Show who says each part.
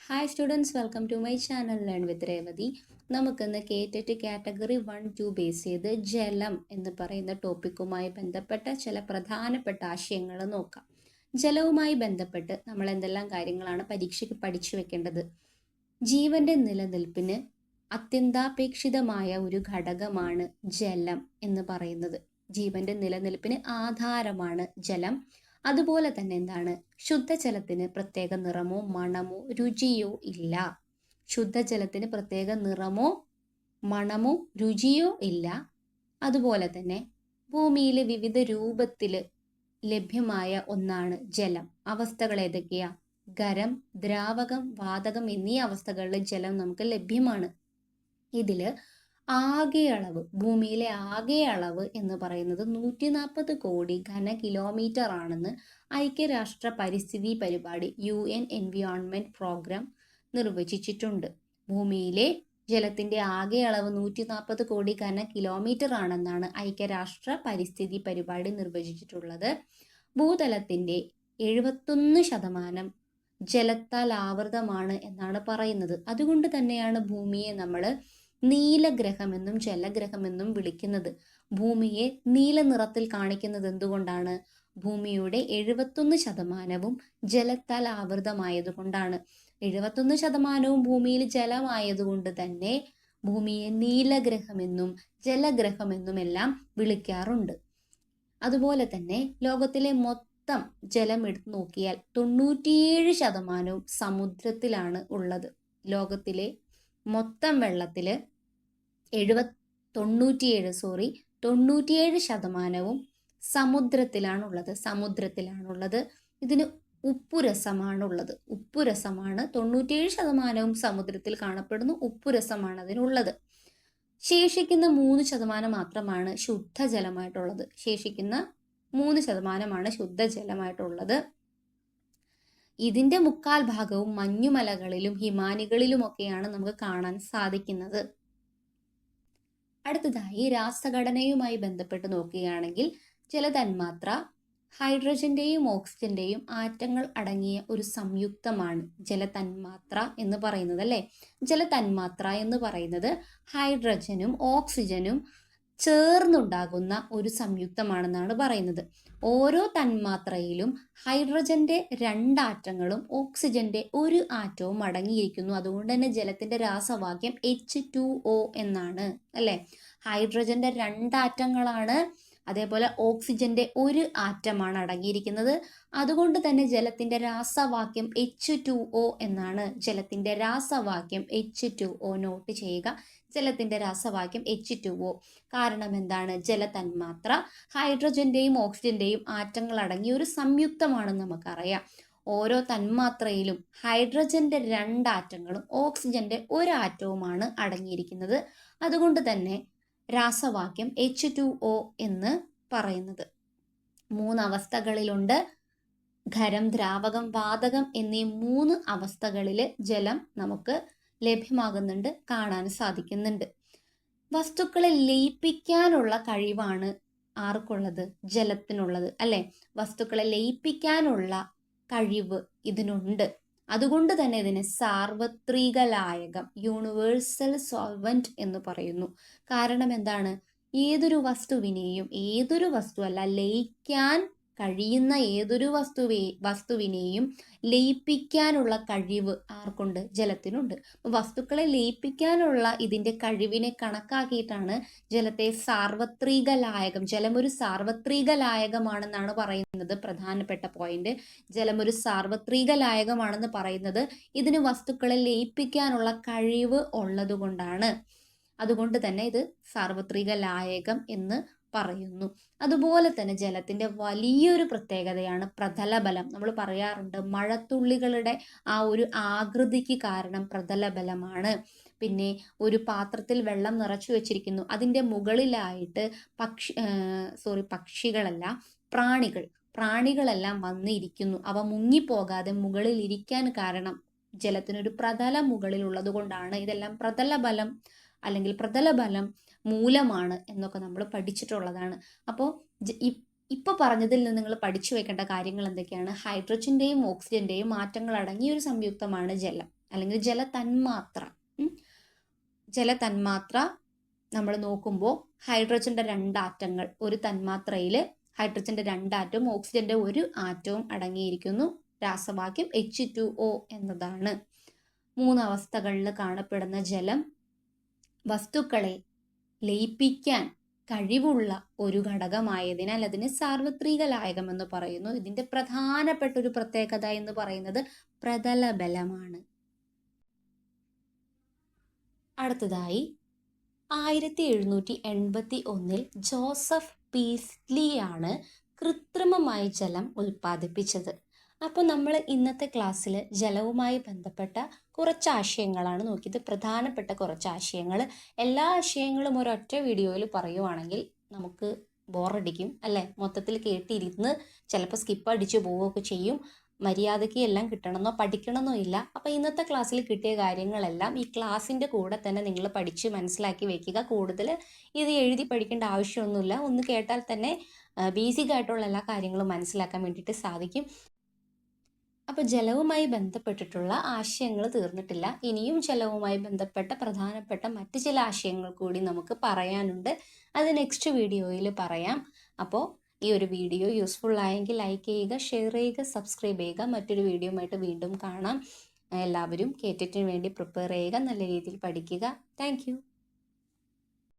Speaker 1: Hi students, welcome to my channel learn with Revathi. നമുക്കിന്ന് കേറ്ററ്റ് category 1-2 base ചെയ്ത് ജലം എന്ന് പറയുന്ന ടോപ്പിക്കുമായി ബന്ധപ്പെട്ട ചില പ്രധാനപ്പെട്ട ആശയങ്ങൾ നോക്കാം. ജലവുമായി ബന്ധപ്പെട്ട് നമ്മൾ എന്തെല്ലാം കാര്യങ്ങളാണ് പരീക്ഷയ്ക്ക് പഠിച്ചു വെക്കേണ്ടത്? ജീവന്റെ നിലനിൽപ്പിന് അത്യന്താപേക്ഷിതമായ ഒരു ഘടകമാണ് ജലം എന്ന് പറയുന്നത്. ജീവന്റെ നിലനിൽപ്പിന് ആധാരമാണ് ജലം. അതുപോലെ തന്നെ എന്താണ്, ശുദ്ധജലത്തിന് പ്രത്യേക നിറമോ മണമോ രുചിയോ ഇല്ല. ശുദ്ധജലത്തിന് പ്രത്യേക നിറമോ മണമോ രുചിയോ ഇല്ല. അതുപോലെ തന്നെ ഭൂമിയിൽ വിവിധ രൂപത്തിൽ ലഭ്യമായ ഒന്നാണ് ജലം. അവസ്ഥകൾ ഏതൊക്കെയാ? ഖരം, ദ്രാവകം, വാതകം എന്നീ അവസ്ഥകളിൽ ജലം നമുക്ക് ലഭ്യമാണ്. ഇതില് ആകെ അളവ്, ഭൂമിയിലെ ആകെ അളവ് എന്ന് പറയുന്നത് 140 കോടി ഘന കിലോമീറ്റർ ആണെന്ന് ഐക്യരാഷ്ട്ര പരിസ്ഥിതി പരിപാടി UN എൻവിയോൺമെന്റ് പ്രോഗ്രാം നിർവചിച്ചിട്ടുണ്ട്. ഭൂമിയിലെ ജലത്തിന്റെ ആകെ അളവ് 140 കോടി ഘന കിലോമീറ്റർ ആണെന്നാണ് ഐക്യരാഷ്ട്ര പരിസ്ഥിതി പരിപാടി നിർവചിച്ചിട്ടുള്ളത്. ഭൂതലത്തിന്റെ 71% ജലത്താൽ ആവൃതമാണ് എന്നാണ് പറയുന്നത്. അതുകൊണ്ട് തന്നെയാണ് ഭൂമിയെ നമ്മൾ നീലഗ്രഹമെന്നും ജലഗ്രഹമെന്നും വിളിക്കുന്നത്. ഭൂമിയെ നീല നിറത്തിൽ കാണിക്കുന്നത് എന്തുകൊണ്ടാണ്? ഭൂമിയുടെ 71% ജലത്താൽ ആവൃതമായതുകൊണ്ടാണ്. 71% ഭൂമിയിൽ ജലമായതുകൊണ്ട് തന്നെ ഭൂമിയെ നീലഗ്രഹമെന്നും ജലഗ്രഹമെന്നും എല്ലാം വിളിക്കാറുണ്ട്. അതുപോലെ തന്നെ ലോകത്തിലെ മൊത്തം ജലം എടുത്തു നോക്കിയാൽ 97% സമുദ്രത്തിലാണ് ഉള്ളത്. ലോകത്തിലെ മൊത്തം വെള്ളത്തില് 97% സമുദ്രത്തിലാണുള്ളത്. ഇതിന് ഉപ്പുരസമാണുള്ളത്. ഉപ്പുരസമാണ് 97% സമുദ്രത്തിൽ കാണപ്പെടുന്നു. ഉപ്പുരസമാണ് അതിനുള്ളത്. ശേഷിക്കുന്ന 3% മാത്രമാണ് ശുദ്ധജലമായിട്ടുള്ളത്. ശേഷിക്കുന്ന 3%മാണ് ശുദ്ധജലമായിട്ടുള്ളത്. ഇതിന്റെ 3/4 ഭാഗവും മഞ്ഞുമലകളിലും ഹിമാനികളിലുമൊക്കെയാണ് നമുക്ക് കാണാൻ സാധിക്കുന്നത്. അടുത്തതായി രാസഘടനയുമായി ബന്ധപ്പെട്ട് നോക്കുകയാണെങ്കിൽ ജലതന്മാത്ര ഹൈഡ്രജന്റെയും ഓക്സിജന്റെയും ആറ്റങ്ങൾ അടങ്ങിയ ഒരു സംയുക്തമാണ് ജലതന്മാത്ര എന്ന് പറയുന്നത്, അല്ലേ? ജലതന്മാത്ര എന്ന് പറയുന്നത് ഹൈഡ്രജനും ഓക്സിജനും ചേർന്നുണ്ടാകുന്ന ഒരു സംയുക്തമാണെന്നാണ് പറയുന്നത്. ഓരോ തന്മാത്രയിലും ഹൈഡ്രജന്റെ 2 ആറ്റങ്ങളും ഓക്സിജന്റെ 1 ആറ്റവും അടങ്ങിയിരിക്കുന്നു. അതുകൊണ്ട് തന്നെ ജലത്തിന്റെ രാസവാക്യം H2O എന്നാണ്, അല്ലെ? ഹൈഡ്രജന്റെ 2 ആറ്റങ്ങളാണ്, അതേപോലെ ഓക്സിജന്റെ 1 ആറ്റമാണ് അടങ്ങിയിരിക്കുന്നത്. അതുകൊണ്ട് തന്നെ ജലത്തിന്റെ രാസവാക്യം H2O എന്നാണ്. ജലത്തിന്റെ രാസവാക്യം H2O നോട്ട് ചെയ്യുക. ജലത്തിന്റെ രാസവാക്യം H2O. കാരണം എന്താണ്? ജലതന്മാത്ര ഹൈഡ്രജന്റെയും ഓക്സിജന്റെയും ആറ്റങ്ങൾ അടങ്ങിയ ഒരു സംയുക്തമാണെന്ന് നമുക്കറിയാം. ഓരോ തന്മാത്രയിലും ഹൈഡ്രജന്റെ 2 ആറ്റങ്ങളും ഓക്സിജന്റെ 1 ആറ്റവുമാണ് അടങ്ങിയിരിക്കുന്നത്. അതുകൊണ്ട് തന്നെ രാസവാക്യം H2O എന്ന് പറയുന്നത്. 3 അവസ്ഥകളിലുണ്ട്. ഖരം, ദ്രാവകം, വാതകം എന്നീ 3 അവസ്ഥകളിൽ ജലം നമുക്ക് ലഭ്യമാകുന്നുണ്ട്, കാണാൻ സാധിക്കുന്നുണ്ട്. വസ്തുക്കളെ ലയിപ്പിക്കാനുള്ള കഴിവാണ് ആർക്കുള്ളത്? ജലത്തിനുള്ളത്, അല്ലെ? വസ്തുക്കളെ ലയിപ്പിക്കാനുള്ള കഴിവ് ഇതിനുണ്ട്. അതുകൊണ്ട് തന്നെ ഇതിനെ സാർവത്രിക ലായകം, യൂണിവേഴ്സൽ സോൾവെന്റ് എന്ന് പറയുന്നു. കാരണം എന്താണ്? ഏതൊരു വസ്തുവല്ല, ലയിക്കാൻ കഴിയുന്ന ഏതൊരു വസ്തുവിനെയും ലയിപ്പിക്കാനുള്ള കഴിവ് ആർക്കുണ്ട്? ജലത്തിനുണ്ട്. വസ്തുക്കളെ ലയിപ്പിക്കാനുള്ള ഇതിന്റെ കഴിവിനെ കണക്കാക്കിയിട്ടാണ് ജലത്തെ സാർവത്രിക ലായകം, ജലം ഒരു സാർവത്രിക ലായകമാണെന്നാണ് പറയുന്നത്. പ്രധാനപ്പെട്ട പോയിന്റ്, ജലം ഒരു സാർവത്രിക ലായകമാണെന്ന് പറയുന്നത് ഇതിന് വസ്തുക്കളെ ലയിപ്പിക്കാനുള്ള കഴിവ് ഉള്ളതുകൊണ്ടാണ്. അതുകൊണ്ട് തന്നെ ഇത് സാർവത്രിക ലായകം എന്ന് പറയുന്നു. അതുപോലെ തന്നെ ജലത്തിന്റെ വലിയൊരു പ്രത്യേകതയാണ് പ്രതലബലം. നമ്മൾ പറയാറുണ്ട് മഴത്തുള്ളികളുടെ ആ ഒരു ആകൃതിക്ക് കാരണം പ്രതലബലമാണ്. പിന്നെ ഒരു പാത്രത്തിൽ വെള്ളം നിറച്ചു വെച്ചിരിക്കുന്നു, അതിൻ്റെ മുകളിലായിട്ട് പ്രാണികളെല്ലാം വന്നിരിക്കുന്നു. അവ മുങ്ങിപ്പോകാതെ മുകളിൽ ഇരിക്കാൻ കാരണം ജലത്തിനൊരു പ്രതലം മുകളിൽ ഉള്ളത് കൊണ്ടാണ്. ഇതെല്ലാം പ്രതലബലം അല്ലെങ്കിൽ പ്രതലബലം മൂലമാണ് എന്നൊക്കെ നമ്മൾ പഠിച്ചിട്ടുള്ളതാണ്. അപ്പോൾ ഇപ്പോൾ പറഞ്ഞതിൽ നിന്ന് നിങ്ങൾ പഠിച്ചു വെക്കേണ്ട കാര്യങ്ങൾ എന്തൊക്കെയാണ്? ഹൈഡ്രജന്റെയും ഓക്സിജന്റെയും ആറ്റങ്ങൾ അടങ്ങിയ ഒരു സംയുക്തമാണ് ജലം. അല്ലെങ്കിൽ ജലതന്മാത്ര. ജലതന്മാത്ര നമ്മൾ നോക്കുമ്പോൾ ഹൈഡ്രജന്റെ 2 ആറ്റങ്ങൾ, ഒരു തന്മാത്രയിൽ ഹൈഡ്രജന്റെ 2 ആറ്റവും ഓക്സിജന്റെ 1 ആറ്റവും അടങ്ങിയിരിക്കുന്നു. രാസവാക്യം H2O എന്നതാണ്. 3 അവസ്ഥകളിൽ കാണപ്പെടുന്ന ജലം വസ്തുക്കളെ ലയിപ്പിക്കാൻ കഴിവുള്ള ഒരു ഘടകമായതിനാൽ അതിന് സാർവത്രിക ലായകം എന്ന് പറയുന്നു. ഇതിന്റെ പ്രധാനപ്പെട്ട ഒരു പ്രത്യേകത എന്ന് പറയുന്നത് പ്രതല ബലമാണ്. അടുത്തതായി 1781 ജോസഫ് പീസ്ലിയാണ് കൃത്രിമമായി ജലം ഉൽപ്പാദിപ്പിച്ചത്. അപ്പോൾ നമ്മൾ ഇന്നത്തെ ക്ലാസ്സിൽ ജലവുമായി ബന്ധപ്പെട്ട കുറച്ച് ആശയങ്ങളാണ് നോക്കിയത്. പ്രധാനപ്പെട്ട കുറച്ച് ആശയങ്ങൾ. എല്ലാ ആശയങ്ങളും ഒരൊറ്റ വീഡിയോയിൽ പറയുവാണെങ്കിൽ നമുക്ക് ബോറടിക്കും അല്ലേ? മൊത്തത്തിൽ കേട്ടിരുന്ന് ചിലപ്പോൾ സ്കിപ്പ് അടിച്ചു പോവുകയൊക്കെ ചെയ്യും. മര്യാദയ്ക്ക് എല്ലാം കിട്ടണമെന്നോ പഠിക്കണമെന്നോ ഇല്ല. അപ്പോൾ ഇന്നത്തെ ക്ലാസ്സിൽ കിട്ടിയ കാര്യങ്ങളെല്ലാം ഈ ക്ലാസ്സിൻ്റെ കൂടെ തന്നെ നിങ്ങൾ പഠിച്ച് മനസ്സിലാക്കി വെക്കുക. കൂടുതൽ ഇത് എഴുതി പഠിക്കേണ്ട ആവശ്യമൊന്നുമില്ല. ഒന്ന് കേട്ടാൽ തന്നെ ബേസിക് ആയിട്ടുള്ള എല്ലാ കാര്യങ്ങളും മനസ്സിലാക്കാൻ വേണ്ടിയിട്ട് സാധിക്കും. അപ്പോൾ ജലവുമായി ബന്ധപ്പെട്ടിട്ടുള്ള ആശയങ്ങൾ തീർന്നിട്ടില്ല. ഇനിയും ജലവുമായി ബന്ധപ്പെട്ട പ്രധാനപ്പെട്ട മറ്റ് ചില ആശയങ്ങൾ കൂടി നമുക്ക് പറയാനുണ്ട്. അത് നെക്സ്റ്റ് വീഡിയോയിൽ പറയാം. അപ്പോൾ ഈ ഒരു വീഡിയോ യൂസ്ഫുൾ ആയെങ്കിൽ ലൈക്ക് ചെയ്യുക, ഷെയർ ചെയ്യുക, സബ്സ്ക്രൈബ് ചെയ്യുക. മറ്റൊരു വീഡിയോയുമായിട്ട് വീണ്ടും കാണാം. എല്ലാവരും കേറ്ററ്റിന് വേണ്ടി പ്രിപ്പയർ ചെയ്യുക, നല്ല രീതിയിൽ പഠിക്കുക. താങ്ക്